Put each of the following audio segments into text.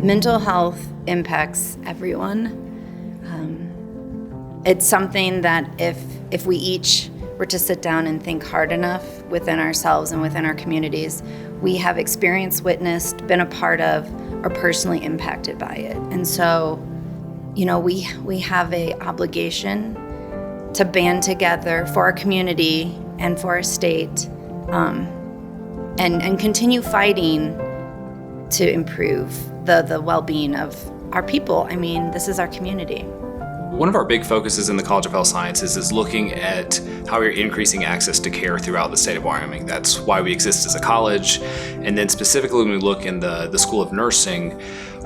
Mental health impacts everyone. It's something that if we each were to sit down and think hard enough within ourselves and within our communities, we have experienced, witnessed, been a part of, or personally impacted by it. And so, we have a obligation to band together for our community and for our state, and continue fighting to improve the well-being of our people. I mean, this is our community. One of our big focuses in the College of Health Sciences is looking at how we're increasing access to care throughout the state of Wyoming. That's why we exist as a college. And then specifically when we look in the School of Nursing,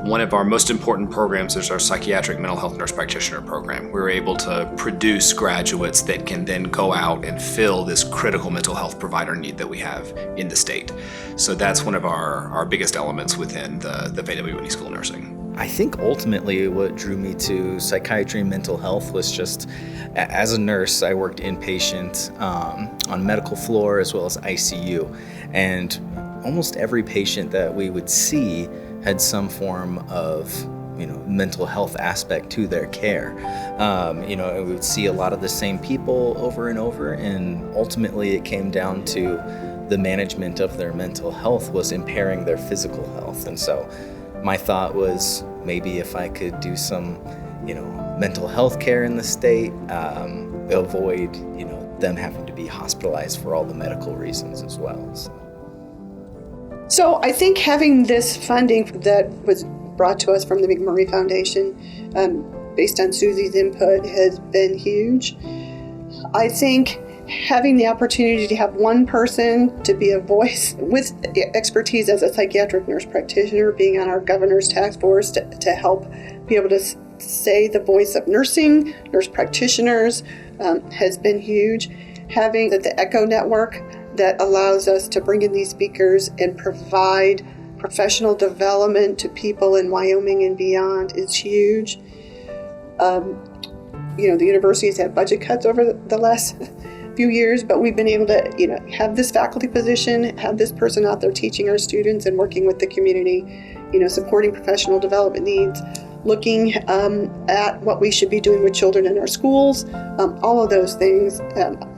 one of our most important programs is our psychiatric mental health nurse practitioner program. We're able to produce graduates that can then go out and fill this critical mental health provider need that we have in the state. So that's one of our biggest elements within the Fay W Whitney School of Nursing. I think ultimately what drew me to psychiatry and mental health was just, as a nurse, I worked inpatient on medical floor as well as ICU. And almost every patient that we would see had some form of mental health aspect to their care. We would see a lot of the same people over and over, and ultimately it came down to the management of their mental health was impairing their physical health. And so my thought was maybe if I could do some, mental health care in the state, avoid, them having to be hospitalized for all the medical reasons as well. So I think having this funding that was brought to us from the McMurry Foundation, based on Susie's input, has been huge. I think having the opportunity to have one person to be a voice with expertise as a psychiatric nurse practitioner, being on our governor's task force to help be able to say the voice of nursing, nurse practitioners, has been huge. Having the ECHO network that allows us to bring in these speakers and provide professional development to people in Wyoming and beyond is huge. The university's had budget cuts over the last few years, but we've been able to, have this faculty position, have this person out there teaching our students and working with the community, supporting professional development needs, looking at what we should be doing with children in our schools. All of those things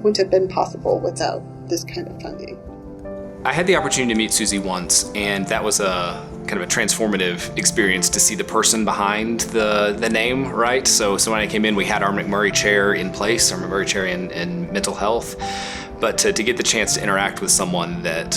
wouldn't have been possible without this kind of funding. I had the opportunity to meet Susie once, and that was a kind of a transformative experience to see the person behind the name, right? So when I came in, we had our McMurry chair in place, our McMurry chair in mental health, but to get the chance to interact with someone that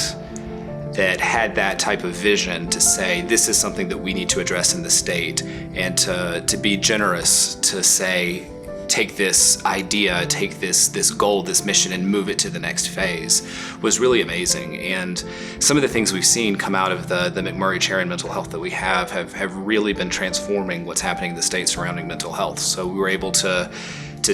had that type of vision to say, this is something that we need to address in the state, and to be generous to say, take this idea, take this goal, this mission, and move it to the next phase was really amazing. And some of the things we've seen come out of the McMurry Chair in Mental Health that we have really been transforming what's happening in the state surrounding mental health. So we were able to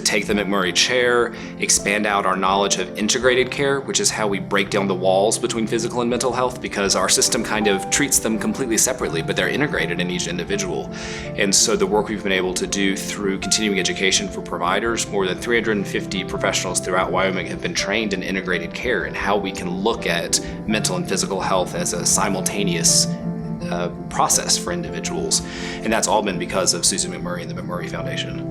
take the McMurry Chair, expand out our knowledge of integrated care, which is how we break down the walls between physical and mental health, because our system kind of treats them completely separately, but they're integrated in each individual. And so the work we've been able to do through continuing education for providers, more than 350 professionals throughout Wyoming have been trained in integrated care and how we can look at mental and physical health as a simultaneous process for individuals. And that's all been because of Susie McMurry and the McMurry Foundation.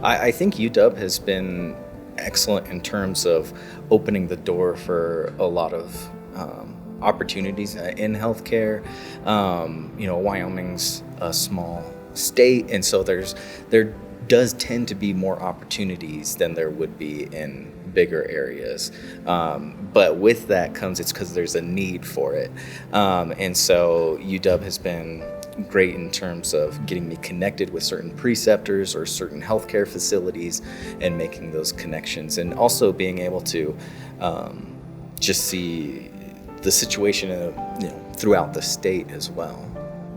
I think UW has been excellent in terms of opening the door for a lot of opportunities in healthcare. Wyoming's a small state, and so there does tend to be more opportunities than there would be in bigger areas. But with that comes, it's because there's a need for it. And so UW has been great in terms of getting me connected with certain preceptors or certain healthcare facilities and making those connections, and also being able to just see the situation throughout the state as well.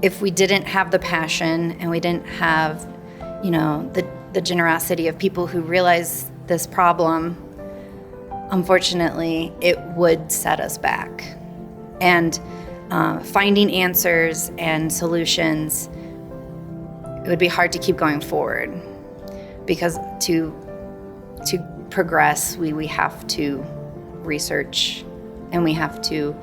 If we didn't have the passion and we didn't have the generosity of people who realize this problem, unfortunately it would set us back. And finding answers and solutions, it would be hard to keep going forward, because to progress, we have to research, and we have to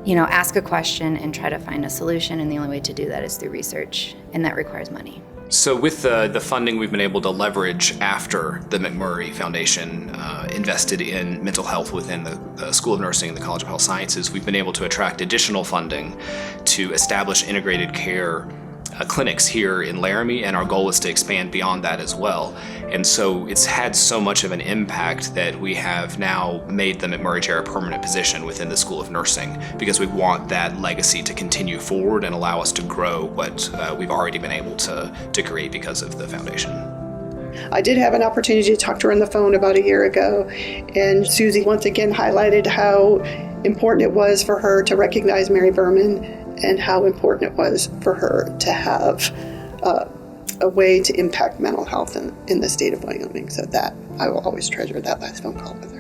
ask a question and try to find a solution. And the only way to do that is through research, and that requires money. So with the funding we've been able to leverage after the McMurry Foundation invested in mental health within the School of Nursing and the College of Health Sciences, we've been able to attract additional funding to establish integrated care clinics here in Laramie, and our goal is to expand beyond that as well. And so it's had so much of an impact that we have now made the McMurry Chair a permanent position within the School of Nursing, because we want that legacy to continue forward and allow us to grow what we've already been able to create because of the foundation. I did have an opportunity to talk to her on the phone about a year ago, and Susie once again highlighted how important it was for her to recognize Mary Berman and how important it was for her to have a way to impact mental health in the state of Wyoming. So that I will always treasure that last phone call with her.